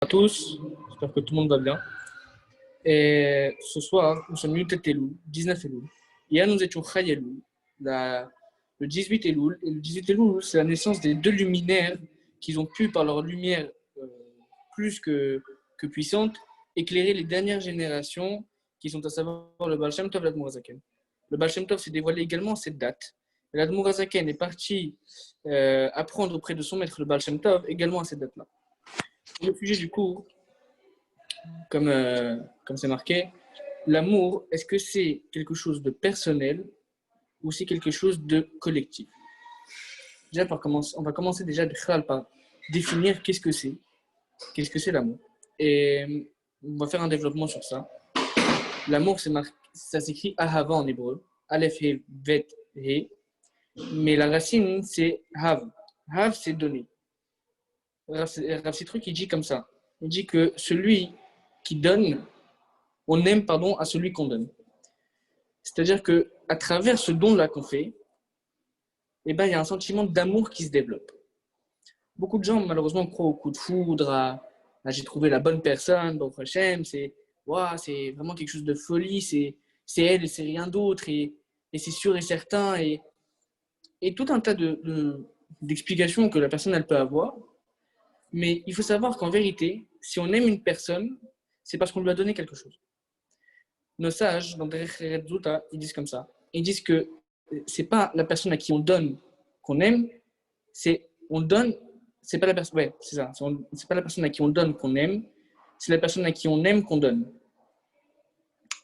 À tous, j'espère que tout le monde va bien. Et ce soir, nous sommes Yutet Elul, 19 Elul. Hier, nous étions Chay Elul, le 18 Elul. Et le 18 Elul, c'est la naissance des deux luminaires qui ont pu, par leur lumière plus que puissante, éclairer les dernières générations qui sont à savoir le Baal Shem Tov et l'Admour HaZaken. Le Baal Shem Tov s'est dévoilé également à cette date. Et l'Admour HaZaken est parti apprendre auprès de son maître, le Baal Shem Tov, également à cette date-là. Le sujet du cours, comme c'est marqué, l'amour, est-ce que c'est quelque chose de personnel ou c'est quelque chose de collectif? Déjà, on va commencer déjà par définir qu'est-ce que c'est l'amour. Et on va faire un développement sur ça. L'amour, ça s'écrit Ahava en hébreu, Aleph, He, Vet, He, mais la racine, c'est Hav. Hav, c'est donner. Rav Citruc, il dit comme ça. Il dit que celui qui donne, on aime à celui qu'on donne. C'est-à-dire qu'à travers ce don-là qu'on fait, il y a un sentiment d'amour qui se développe. Beaucoup de gens, malheureusement, croient au coup de foudre, à j'ai trouvé la bonne personne, Baruch Hashem, c'est vraiment quelque chose de folie, c'est elle et c'est rien d'autre, et c'est sûr et certain, et tout un tas d'explications que la personne elle peut avoir. Mais il faut savoir qu'en vérité, si on aime une personne, c'est parce qu'on lui a donné quelque chose. Nos sages, dans Derech Zuta, ils disent comme ça. Ils disent que c'est pas la personne à qui on donne qu'on aime, on donne, c'est pas la personne, ouais, c'est ça. C'est pas la personne à qui on donne qu'on aime, c'est la personne à qui on aime qu'on donne.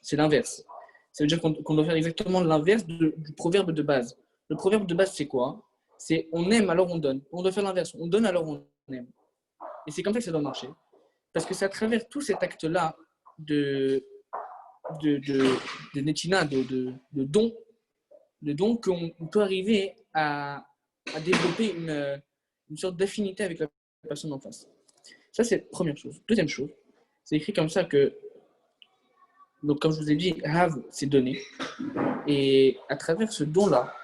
C'est l'inverse. Ça veut dire qu'on doit faire exactement l'inverse du proverbe de base. Le proverbe de base, c'est quoi? C'est on aime alors on donne. On doit faire l'inverse. On donne alors on aime. Et c'est comme ça que ça doit marcher. Parce que c'est à travers tout cet acte-là de netina, de don qu'on peut arriver à développer une sorte d'affinité avec la personne en face. Ça, c'est la première chose. Deuxième chose, c'est écrit comme ça que, donc comme je vous ai dit, have, c'est donner. Et à travers ce don-là,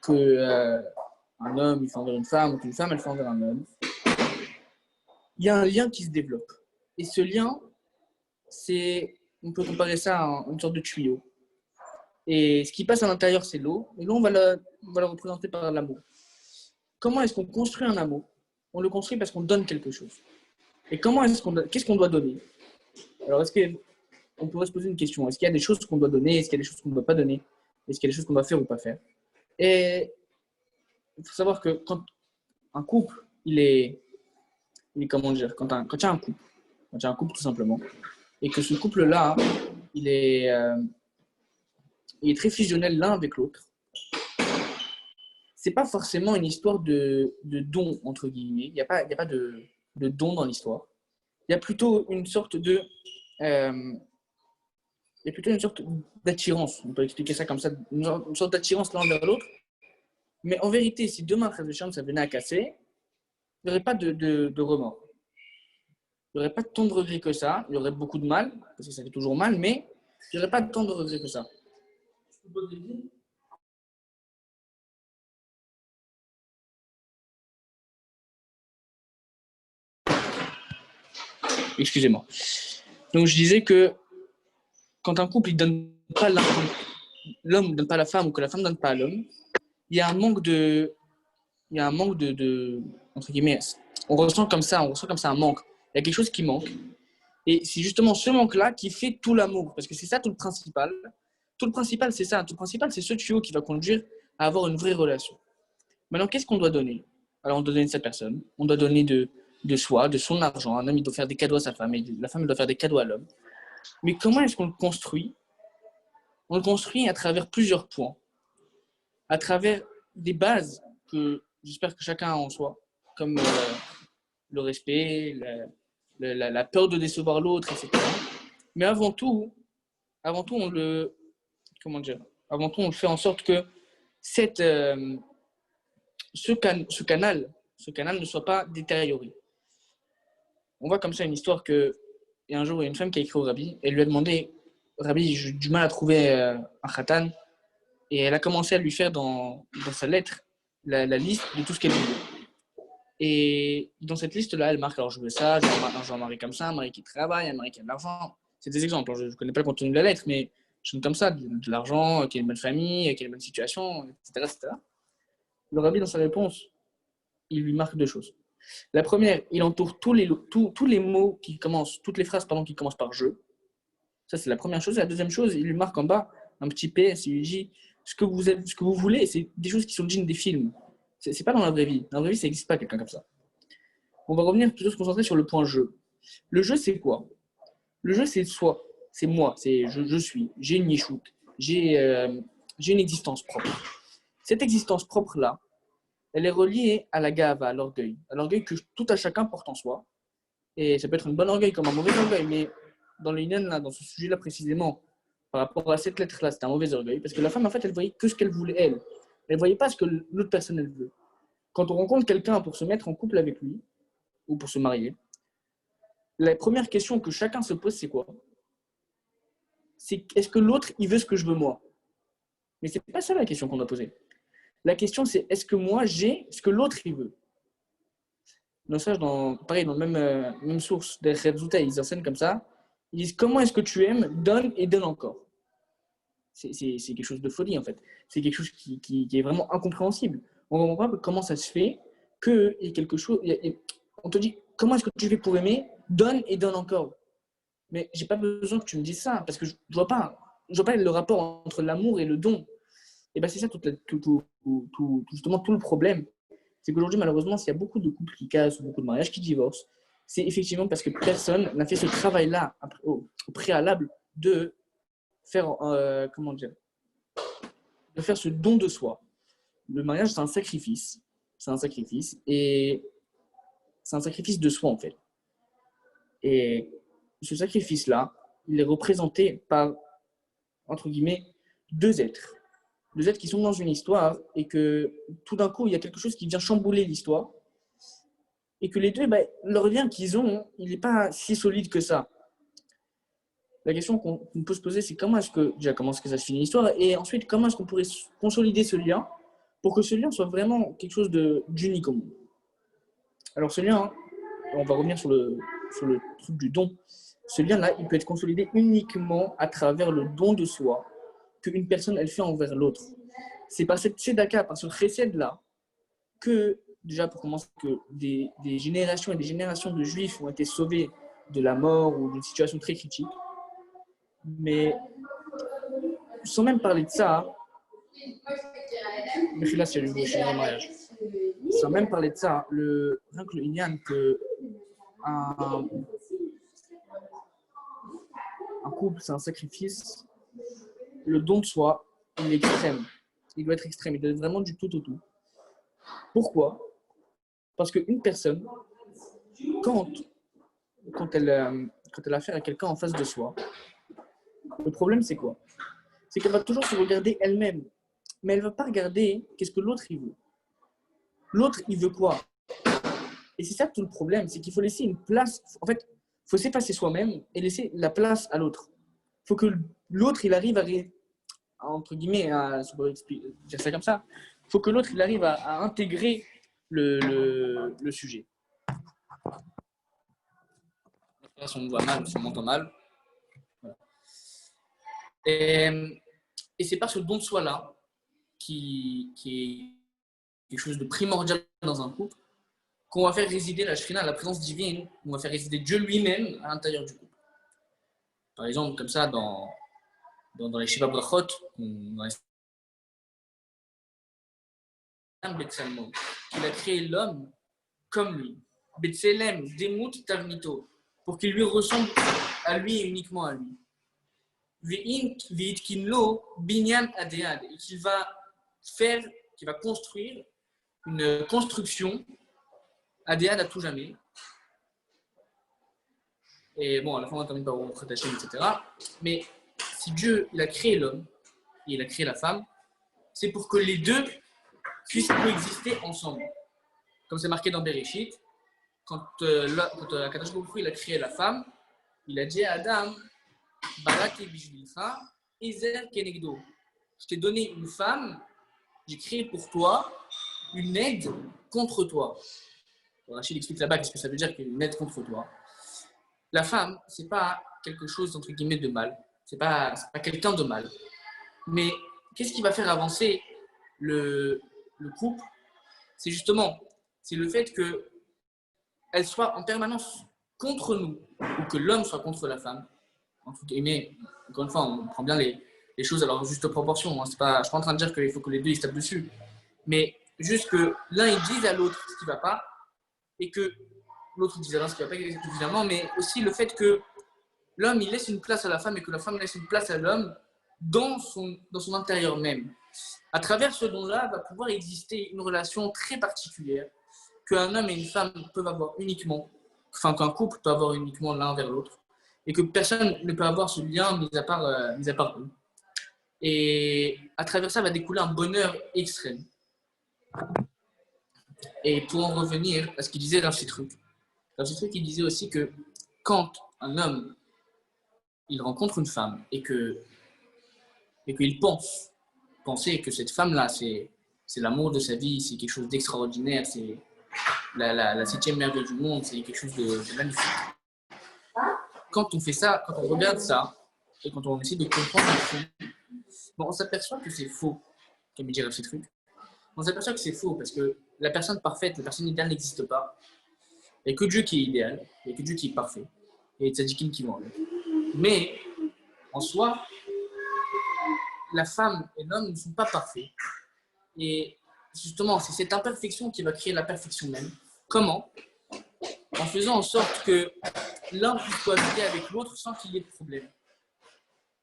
que un homme, il fait envers une femme, ou qu'une femme, elle fait envers un homme, il y a un lien qui se développe. Et ce lien, on peut comparer ça à une sorte de tuyau. Et ce qui passe à l'intérieur, c'est l'eau. Et l'eau, on va la représenter par l'amour. Comment est-ce qu'on construit un amour? On le construit parce qu'on donne quelque chose. Et qu'est-ce qu'on doit donner? Alors, on pourrait se poser une question. Est-ce qu'il y a des choses qu'on doit donner? Est-ce qu'il y a des choses qu'on ne doit pas donner? Est-ce qu'il y a des choses qu'on doit faire ou pas faire? Et il faut savoir que quand un couple, il est comment dire, quand il y a un couple tout simplement, et que ce couple-là, il est très fusionnel l'un avec l'autre, c'est pas forcément une histoire de don, entre guillemets. Il n'y a pas de don dans l'histoire. Il y a plutôt une sorte d'attirance. On peut expliquer ça comme ça, une sorte d'attirance l'un vers l'autre. Mais en vérité, si demain, ça venait à casser, il n'y aurait pas de remords. Il n'y aurait pas tant de regrets que ça. Il y aurait beaucoup de mal, parce que ça fait toujours mal, mais il n'y aurait pas tant de regrets que ça. Excusez-moi. Donc, je disais que quand un couple ne donne pas l'homme ne donne pas à la femme ou que la femme ne donne pas à l'homme, il y a un manque de entre guillemets, on ressent comme ça un manque. Il y a quelque chose qui manque. Et c'est justement ce manque-là qui fait tout l'amour. Parce que c'est ça tout le principal. Tout le principal, c'est ça. Tout le principal, c'est ce tuyau qui va conduire à avoir une vraie relation. Maintenant, qu'est-ce qu'on doit donner? Alors, on doit donner de cette personne. On doit donner de soi, de son argent. Un homme, il doit faire des cadeaux à sa femme. Et la femme, elle doit faire des cadeaux à l'homme. Mais comment est-ce qu'on le construit? On le construit à travers plusieurs points. À travers des bases que j'espère que chacun a en soi. Comme le respect, la peur de décevoir l'autre, etc. Mais avant tout, on le, comment dire, avant tout, on fait en sorte que ce canal ne soit pas détérioré. On voit comme ça une histoire que, et un jour, il y a une femme qui a écrit au Rabbi, elle lui a demandé, Rabbi, j'ai du mal à trouver un khatan, et elle a commencé à lui faire dans sa lettre la liste de tout ce qu'elle voulait. Et dans cette liste-là, elle marque, alors je veux ça, je veux un mari comme ça, un mari qui travaille, un mari qui a de l'argent. C'est des exemples, je ne connais pas le contenu de la lettre, mais je suis comme ça, de l'argent, qui a une bonne famille, qui a une bonne situation, etc., etc. Le rabbi, dans sa réponse, il lui marque deux choses. La première, il entoure tous les mots qui commencent, toutes les phrases pardon, qui commencent par je. Ça, c'est la première chose. Et la deuxième chose, il lui marque en bas un petit PS, il lui dit ce que vous voulez, c'est des choses qui sont dignes des films. C'est pas dans la vraie vie. Dans la vraie vie, ça n'existe pas quelqu'un comme ça. On va revenir plutôt se concentrer sur le point jeu. Le jeu, c'est quoi? Le jeu, c'est soi, c'est moi, c'est je suis, j'ai une yeshout, j'ai une existence propre. Cette existence propre-là, elle est reliée à la gava, à l'orgueil que tout à chacun porte en soi. Et ça peut être un bon orgueil comme un mauvais orgueil, mais dans le Inan, là, dans ce sujet-là précisément, par rapport à cette lettre-là, c'était un mauvais orgueil, parce que la femme, en fait, elle voyait que ce qu'elle voulait, elle. Elle ne voyait pas ce que l'autre personne, elle veut. Quand on rencontre quelqu'un pour se mettre en couple avec lui, ou pour se marier, la première question que chacun se pose, c'est quoi? C'est est-ce que l'autre, il veut ce que je veux moi? Mais c'est pas ça la question qu'on doit poser. La question, c'est est-ce que moi, j'ai ce que l'autre, il veut? Dans ça, pareil, dans la même source, des Rebzouta, ils enseignent comme ça. Ils disent comment est-ce que tu aimes, donne et donne encore. C'est quelque chose de folie en fait. C'est quelque chose qui est vraiment incompréhensible. On ne comprend pas comment ça se fait qu'il y ait quelque chose. On te dit comment est-ce que tu fais pour aimer, donne et donne encore. Mais j'ai pas besoin que tu me dises ça parce que je vois pas le rapport entre l'amour et le don. Et ben c'est ça justement tout le problème. C'est qu'aujourd'hui, malheureusement, s'il y a beaucoup de couples qui cassent, beaucoup de mariages qui divorcent, c'est effectivement parce que personne n'a fait ce travail-là au préalable de faire, comment dire, de faire ce don de soi. Le mariage, c'est un sacrifice. C'est un sacrifice et c'est un sacrifice de soi en fait. Et ce sacrifice-là, il est représenté par, entre guillemets, deux êtres. Deux êtres qui sont dans une histoire et que tout d'un coup, il y a quelque chose qui vient chambouler l'histoire et que les deux, leur lien qu'ils ont, il n'est pas si solide que ça. La question qu'on peut se poser, c'est comment est-ce que ça se finit l'histoire et ensuite, comment est-ce qu'on pourrait consolider ce lien pour que ce lien soit vraiment quelque chose d'unique au monde. Alors ce lien, on va revenir sur le truc du don. Ce lien-là, il peut être consolidé uniquement à travers le don de soi qu'une personne, elle fait envers l'autre. C'est par cette tzedaka, par ce chesed-là, que, déjà pour commencer, que des générations et des générations de juifs ont été sauvés de la mort ou d'une situation très critique. Mais sans même parler de ça, mais là c'est le mariage. Sans même parler de ça, rien que le Inyan que un couple, c'est un sacrifice, le don de soi, il est extrême. Il doit être extrême, il doit être vraiment du tout au tout. Pourquoi? Parce qu'une personne, quand elle a affaire à quelqu'un en face de soi, le problème c'est quoi? C'est qu'elle va toujours se regarder elle-même, mais elle ne va pas regarder qu'est-ce que l'autre il veut. L'autre il veut quoi? Et c'est ça tout le problème, c'est qu'il faut laisser une place. En fait, il faut s'effacer soi-même et laisser la place à l'autre. Il faut que l'autre il arrive entre guillemets, dire ça comme ça. Il faut que l'autre il arrive à intégrer le sujet. Si on me voit mal, si on m'entend mal. Voilà. Et c'est par ce don de soi-là qui est quelque chose de primordial dans un couple, qu'on va faire résider la Shrina, la présence divine, on va faire résider Dieu lui-même à l'intérieur du couple. Par exemple, comme ça, dans les Shiva Brachot, il a créé l'homme comme lui. Betselem, Demut Tavnito, pour qu'il lui ressemble à lui et uniquement à lui. Ve'itkinlo binyan adead, et qu'il va construire une construction adead à tout jamais. Et bon, à la fin, on va terminer par Khatachem, etc. Mais si Dieu il a créé l'homme et il a créé la femme, c'est pour que les deux puissent coexister ensemble. Comme c'est marqué dans Bereshit, quand Akadosh Baruch Hu, il a créé la femme, il a dit à Adam, Baraki Bishvilcha, Ezer Kenegdo. Je t'ai donné une femme, j'ai créé pour toi une aide contre toi. Rachid explique là-bas qu'est-ce que ça veut dire qu'une aide contre toi. La femme, c'est pas quelque chose entre guillemets de mal. C'est pas quelqu'un de mal. Mais qu'est-ce qui va faire avancer le couple? C'est justement, c'est le fait qu'elle soit en permanence contre nous ou que l'homme soit contre la femme. Entre guillemets, encore une fois, on prend bien les choses à leur juste proportion. Hein. Je ne suis pas en train de dire qu'il faut que les deux ils se tapent dessus. Mais juste que l'un il dise à l'autre ce qui ne va pas et que l'autre dise à l'un ce qui ne va pas, évidemment, mais aussi le fait que l'homme il laisse une place à la femme et que la femme laisse une place à l'homme dans son intérieur même. À travers ce don-là, va pouvoir exister une relation très particulière qu'un homme et une femme peuvent avoir uniquement, enfin qu'un couple peut avoir uniquement l'un vers l'autre, et que personne ne peut avoir ce lien mis à part eux. Et à travers ça va découler un bonheur extrême. Et pour en revenir à ce qu'il disait Rav Citruc, il disait aussi que quand un homme il rencontre une femme et qu'il penser que cette femme-là, c'est l'amour de sa vie, c'est quelque chose d'extraordinaire, c'est la 7e merveille du monde, c'est quelque chose de magnifique. Quand on fait ça, quand on regarde ça, et quand on essaie de comprendre le fond, bon, on s'aperçoit que c'est faux, comme il dit ces trucs. On s'aperçoit que c'est faux parce que la personne parfaite, la personne idéale n'existe pas. Il n'y a que Dieu qui est idéal, il n'y a que Dieu qui est parfait, et tzadikim qui vont avec. Mais, en soi, la femme et l'homme ne sont pas parfaits. Et justement, c'est cette imperfection qui va créer la perfection même. Comment? En faisant en sorte que l'un puisse cohabiter avec l'autre sans qu'il y ait de problème.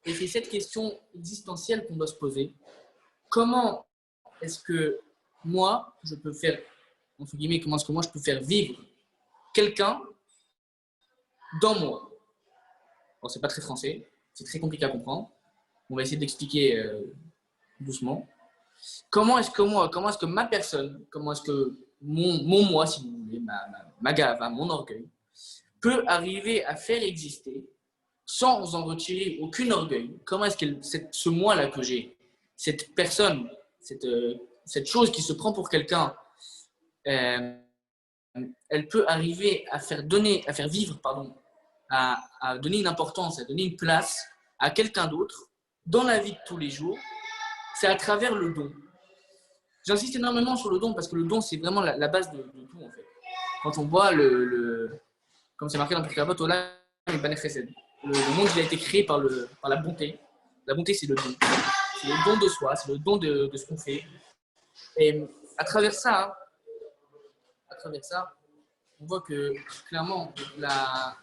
Et c'est cette question existentielle qu'on doit se poser. Comment est-ce que moi, je peux faire, entre guillemets, comment est-ce que moi je peux faire vivre quelqu'un dans moi? Bon, c'est pas très français, c'est très compliqué à comprendre. On va essayer d'expliquer doucement. Comment est-ce que ma personne, comment est-ce que mon moi, si vous voulez, ma gava, mon orgueil, peut arriver à faire exister sans en retirer aucun orgueil? Comment est-ce que ce moi-là que j'ai, cette personne, cette chose qui se prend pour quelqu'un, elle peut arriver à faire vivre, à donner une importance, à donner une place à quelqu'un d'autre dans la vie de tous les jours? C'est à travers le don. J'insiste énormément sur le don parce que le don, c'est vraiment la base de tout, en fait. Quand on voit comme c'est marqué dans le Pirkei Olam, le monde il a été créé par la bonté. La bonté, c'est le don. C'est le don de soi, c'est le don de ce qu'on fait. Et à travers ça, on voit que clairement, la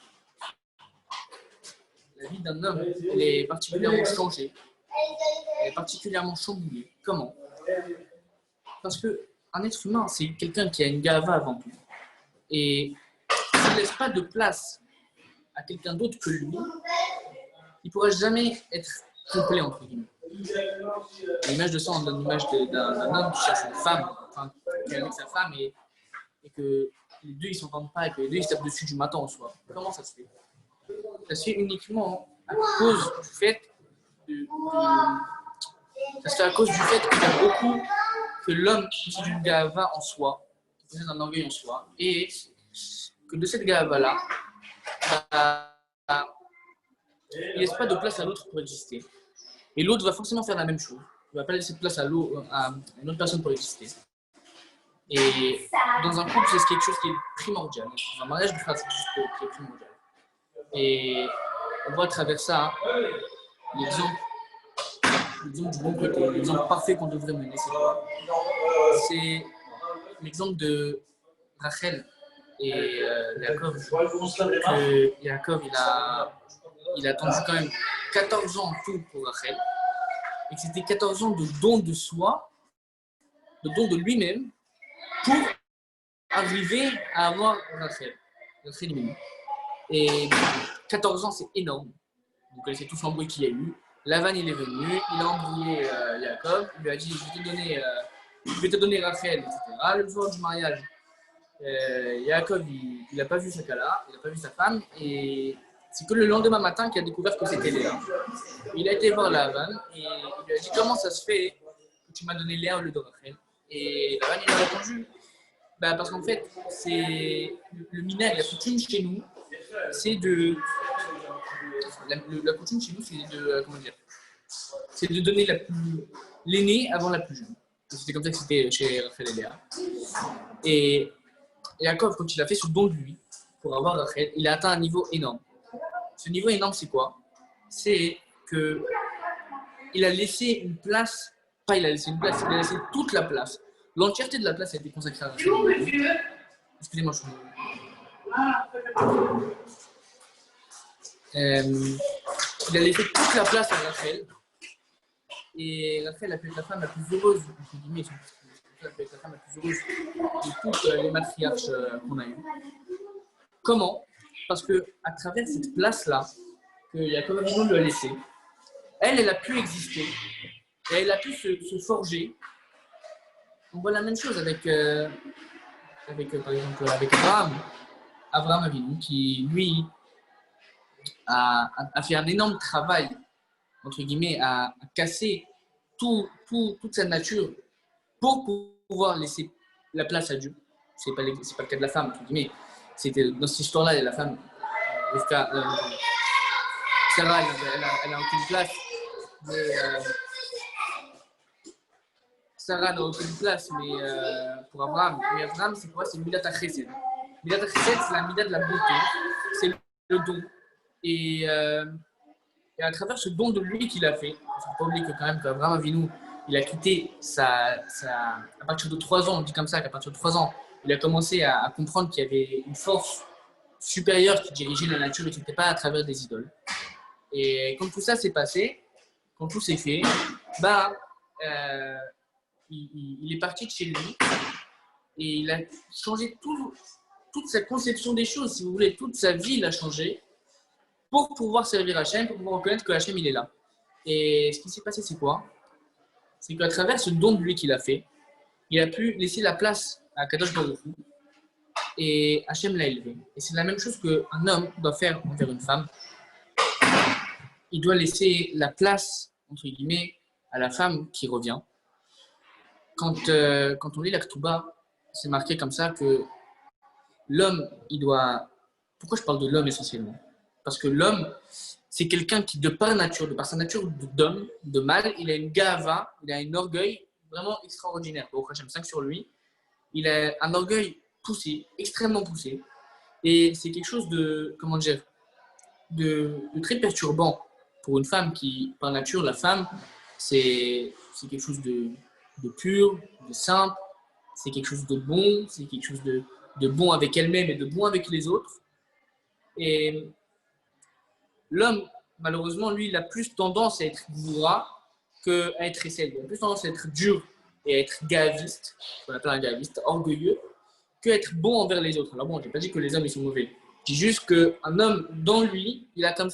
vie d'un homme, elle est particulièrement changée. Elle est particulièrement chamboulée. Comment? Parce qu'un être humain, c'est quelqu'un qui a une gava avant tout. Et s'il ne laisse pas de place à quelqu'un d'autre que lui, il ne pourra jamais être complet, entre guillemets. L'image de ça, on donne l'image d'un homme qui cherche une femme, enfin, qui est avec sa femme et que les deux, ils ne s'entendent pas et que les deux, ils se tapent dessus du matin au soir. Comment ça se fait? Ça se fait uniquement à cause du fait ça se fait à cause du fait qu'il y a beaucoup que l'homme possède une gava en soi, qui possède un orgueil en soi, et que de cette gava-là, il ne laisse pas de place à l'autre pour exister. Et l'autre va forcément faire la même chose. Il ne va pas laisser de place à une autre personne pour exister. Et dans un couple, c'est quelque chose qui est primordial. Dans un mariage, c'est quelque chose qui est primordial. Et on voit à travers ça l'exemple du bon côté, l'exemple parfait qu'on devrait mener. C'est l'exemple de Rachel et Yaakov. Que Yaakov, il a attendu quand même 14 ans en tout pour Rachel. Et que c'était 14 ans de don de soi, de don de lui-même, pour arriver à avoir Rachel lui-même. Et 14 ans, c'est énorme. Vous connaissez tous l'embrouille qu'il y a eu. Lavan, il est venu, il a embrouillé Yaakov, il lui a dit je vais te donner Rachel, etc. Le jour du mariage, Yaakov, il n'a pas vu sa Kala, il n'a pas vu sa femme, et c'est que le lendemain matin qu'il a découvert que c'était Léa. Il a été voir Lavan et il lui a dit comment ça se fait que tu m'as donné Léa au lieu de Rachel. Et Lavan, il a répondu Bah, parce qu'en fait, c'est le minhag, la coutume chez nous, c'est de. La coutume chez nous, c'est de. Comment dire? C'est de donner l'aîné avant la plus jeune. C'était comme ça que c'était chez Rachel et Léa. Et Yaakov, quand il a fait ce don de lui pour avoir Rachel, il a atteint un niveau énorme. Ce niveau énorme, c'est quoi? C'est que il a laissé une place, pas il a laissé une place, il a laissé toute la place. L'entièreté de la place a été consacrée à Rachel. Excusez-moi, je suis. Il a laissé toute la place à Rachel. Et Rachel a pu être la femme la plus heureuse, entre guillemets, elle a pu être la femme la plus heureuse de toutes les matriarches qu'on a eues. Comment? Parce qu'à travers cette place-là, que Yaakov Avinu lui a laissée, elle a pu exister, et elle a pu se forger. On voit la même chose avec par exemple, avec Abraham Avinu, qui, lui, a fait un énorme travail, entre guillemets, à casser toute sa nature pour pouvoir laisser la place à Dieu. C'est pas le cas de la femme, entre guillemets. C'était dans cette histoire-là, la femme, Sarah, elle n'a aucune place. Sarah n'a aucune place, mais pour Abraham. Mais Abraham, c'est quoi? C'est Midat HaChesed. Midat HaChesed, c'est la Midat de la beauté. C'est le don. Et à travers ce don de lui qu'il a fait, il ne faut pas oublier que quand même qu'Abraham Avinu, il a quitté à partir de 3 ans, on dit comme ça, qu'à partir de 3 ans, il a commencé à comprendre qu'il y avait une force supérieure qui dirigeait la nature et qui n'était pas à travers des idoles. Et quand tout ça s'est passé, quand tout s'est fait, bah, il est parti de chez lui et il a changé toute sa conception des choses, si vous voulez, toute sa vie, il a changé pour pouvoir servir Hachem, pour pouvoir reconnaître que Hachem, il est là. Et ce qui s'est passé, c'est quoi? C'est qu'à travers ce don de lui qu'il a fait, il a pu laisser la place à Kadosh Baruch Hu et Hachem l'a élevé. Et c'est la même chose qu'un homme doit faire envers une femme. Il doit laisser la place, entre guillemets, à la femme qui revient. Quand on lit la Ketouba, c'est marqué comme ça que l'homme, il doit... Pourquoi je parle de l'homme essentiellement? Parce que l'homme, c'est quelqu'un qui, de par sa nature d'homme, de mâle, il a une gava, il a un orgueil vraiment extraordinaire. Au Hachem 5 sur lui, il a un orgueil poussé, extrêmement poussé. Et c'est quelque chose de, comment dire, de très perturbant pour une femme qui, par nature, la femme, c'est quelque chose de pur, de simple, c'est quelque chose de bon, c'est quelque chose de bon avec elle-même et de bon avec les autres. Et l'homme, malheureusement, lui, il a plus tendance à être goura qu'à être essayé. Il a plus tendance à être dur et à être gaviste, ce qu'on appelle un gaviste, orgueilleux, qu'à être bon envers les autres. Alors bon, je n'ai pas dit que les hommes, ils sont mauvais. Je dis juste qu'un homme, dans lui, il a comme...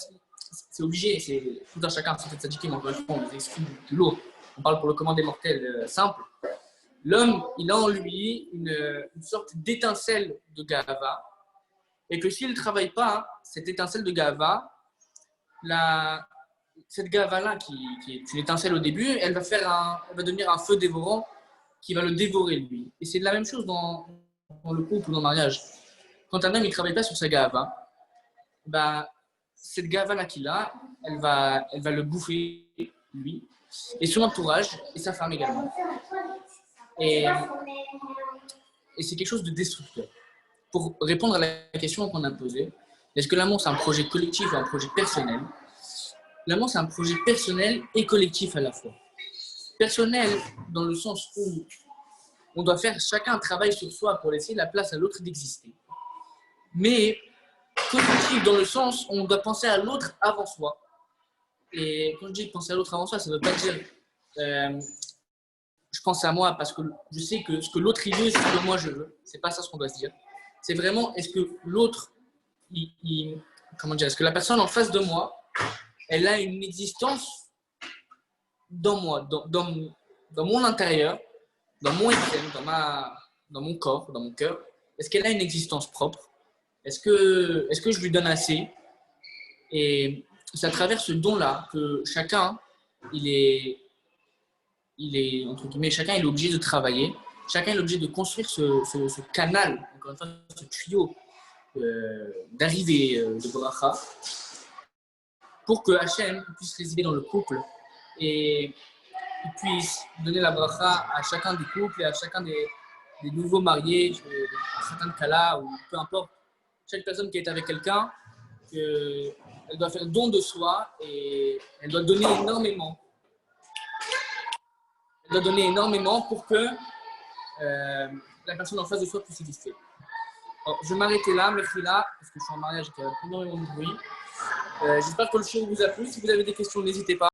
C'est obligé, c'est tout un chacun, c'est tzadikim, encore une fois, on les exclut du lot. On parle pour le commun des mortels simple. L'homme, il a en lui une sorte d'étincelle de gava, et que s'il ne travaille pas, cette étincelle de gava, cette gava-là, qui est une étincelle au début, elle va devenir un feu dévorant qui va le dévorer, lui. Et c'est la même chose dans le couple ou dans le mariage. Quand un homme ne travaille pas sur sa gava, bah, cette gava-là qu'il a, elle va le bouffer, lui, et son entourage, et sa femme également. Et c'est quelque chose de destructeur. Pour répondre à la question qu'on a posée, est-ce que l'amour c'est un projet collectif ou un projet personnel? L'amour c'est un projet personnel et collectif à la fois. Personnel dans le sens où on doit faire chacun un travail sur soi pour laisser la place à l'autre d'exister. Mais collectif dans le sens où on doit penser à l'autre avant soi. Et quand je dis penser à l'autre avant soi, ça ne veut pas dire je pense à moi parce que je sais que ce que l'autre il veut, c'est ce que moi je veux. C'est pas ça ce qu'on doit se dire. C'est vraiment, est-ce que l'autre, comment dire, est-ce que la personne en face de moi, elle a une existence dans moi, dans mon intérieur, dans mon être, dans mon corps, dans mon cœur. Est-ce qu'elle a une existence propre? Est-ce que je lui donne assez? Et c'est à travers ce don-là que chacun, il est entre guillemets, chacun il est obligé de travailler chacun est obligé de construire ce canal, encore une fois, ce tuyau d'arrivée de bracha, pour que Hachem puisse résider dans le couple et il puisse donner la bracha à chacun des couples et à chacun des nouveaux mariés, à certains cas ou peu importe. Chaque personne qui est avec quelqu'un, elle doit faire don de soi et elle doit donner énormément. Elle doit donner énormément pour que la personne en face de soi puisse exister. Alors, je vais m'arrêter là, merci là, parce que je suis en mariage et qu'il y a énormément de bruit. J'espère que le show vous a plu. Si vous avez des questions, n'hésitez pas.